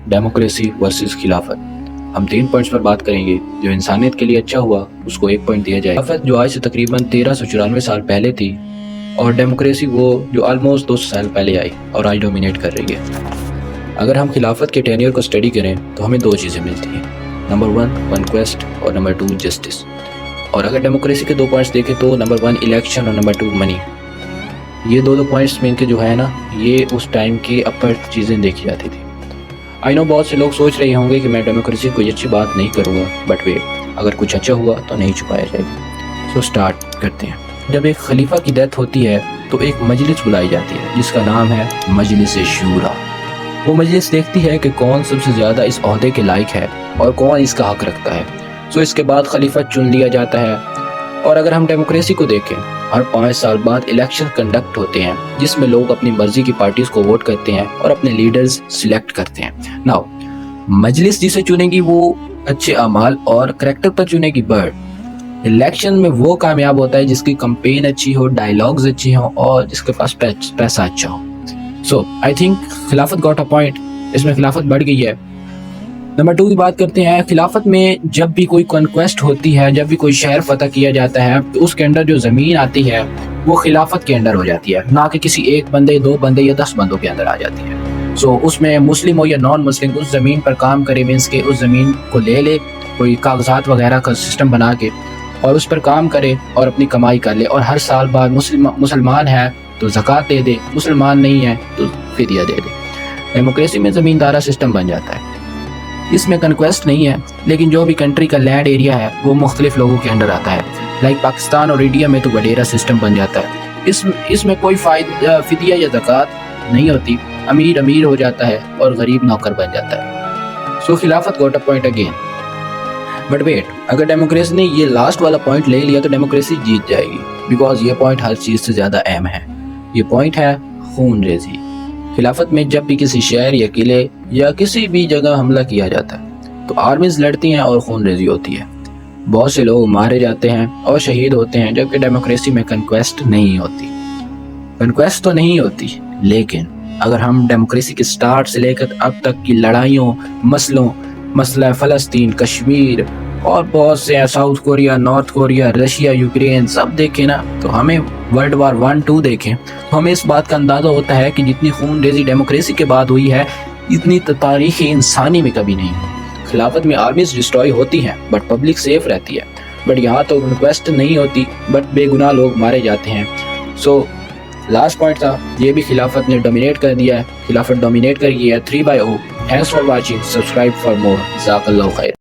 Democracy versus खिलाफत। हम 3 points पर बात करेंगे। जो इंसानियत के लिए अच्छा हुआ उसको 1 पॉइंट दिया जाएगा। खिलाफत जो आज से तकरीबन 1394 साल पहले थी, और डेमोक्रेसी वो जो ऑलमोस्ट 200 साल पहले आई और आज डोमिनेट कर रही है। अगर हम खिलाफत के टेन्योर को स्टडी करें तो हमें 2 चीज़ें मिलती हैं। नंबर 1 कॉन्क्वेस्ट और नंबर 2 जस्टिस। और अगर डेमोक्रेसी के 2 पॉइंट्स देखें तो नंबर 1 इलेक्शन और नंबर 2 मनी। ये दो पॉइंट्स में इनके जो है ना, ये उस टाइम की अपर चीज़ें देखी जाती थी। आई नो बहुत से लोग सोच रहे होंगे कि मैं डेमोक्रेसी कोई अच्छी बात नहीं करूँगा, बट वेट, अगर कुछ अच्छा हुआ तो नहीं छुपाया जाएगा। सो स्टार्ट करते हैं। जब एक खलीफा की डेथ होती है तो एक मजलिस बुलाई जाती है जिसका नाम है मजलिस शूरा। वो मजलिस देखती है कि कौन सबसे ज़्यादा इस ओहदे के लायक है और कौन इसका हक रखता है। सो इसके बाद खलीफा चुन लिया जाता है। और अगर हम डेमोक्रेसी को देखें, हर 5 साल बाद इलेक्शन कंडक्ट होते हैं जिसमें लोग अपनी मर्जी की पार्टीज को वोट करते हैं और अपने लीडर्स सिलेक्ट करते हैं। नाउ मजलिस जिसे चुनेगी वो अच्छे अमाल और करैक्टर पर चुनेगी, बट इलेक्शन में वो कामयाब होता है जिसकी कैंपेन अच्छी हो, डायलॉग्स अच्छी हो और जिसके पास पैसा अच्छा हो। सो आई थिंक खिलाफत गॉट अ पॉइंट, इसमें खिलाफत बढ़ गई है। नंबर 2 की बात करते हैं। खिलाफत में जब भी कोई कॉन्क्वेस्ट होती है, जब भी कोई शहर फतह किया जाता है, तो उसके अंदर जो ज़मीन आती है वो खिलाफत के अंदर हो जाती है, ना कि किसी एक बंदे, 2 बंदे या 10 बंदों के अंदर आ जाती है। सो उसमें मुस्लिम हो या नॉन मुस्लिम उस ज़मीन पर काम करे, मीन्स के उस ज़मीन को ले कोई कागजात वगैरह का सिस्टम बना के और उस पर काम करे और अपनी कमाई कर ले, और हर साल बाद मुसलमान है तो ज़कात दे दे, मुसलमान नहीं है तो फिदिया दे दे। डेमोक्रेसी में ज़मींदारा सिस्टम बन जाता है। इसमें कन्क्वेस्ट नहीं है, लेकिन जो भी कंट्री का लैंड एरिया है वो मुख्तलिफ लोगों के अंडर आता है। लाइक पाकिस्तान और इंडिया में तो वडेरा सिस्टम बन जाता है। इसमें कोई फिदिया या ज़कात नहीं होती। अमीर अमीर हो जाता है और गरीब नौकर बन जाता है। सो खिलाफत got a point again. But wait, अगर डेमोक्रेसी ने ये लास्ट वाला पॉइंट ले लिया तो डेमोक्रेसी जीत जाएगी, बिकॉज ये पॉइंट हर चीज़ से ज़्यादा अहम है। ये पॉइंट है खून रेजी। खिलाफत में जब भी किसी शहर या किले या किसी भी जगह हमला किया जाता है तो आर्मीज लड़ती हैं और खून रेजी होती है। बहुत से लोग मारे जाते हैं और शहीद होते हैं, जबकि डेमोक्रेसी में कन्क्वेस्ट नहीं होती। कन्क्वेस्ट तो नहीं होती, लेकिन अगर हम डेमोक्रेसी के स्टार्ट से लेकर अब तक की लड़ाइयों, मसला फ़लस्तीन, कश्मीर और बहुत से south Korea, north Korea, Russia, Ukraine सब देखें ना, तो हमें वर्ल्ड वार 1-2 देखें तो हमें इस बात का अंदाज़ा होता है कि जितनी खून रेजी डेमोक्रेसी के बाद हुई है, इतनी तारीख़ इंसानी में कभी नहीं हुई। खिलाफत में आर्मीज डिस्ट्रॉय होती हैं बट पब्लिक सेफ रहती है, बट यहाँ तो रिक्वेस्ट नहीं होती बट बेगुनाह लोग मारे जाते हैं। सो लास्ट पॉइंट था, ये भी खिलाफत ने डोमिनेट कर दिया है। खिलाफत डोमिनेट कर गई है 3/0। Thanks for watching, subscribe for more. जज़ाकल्लाहु खैर।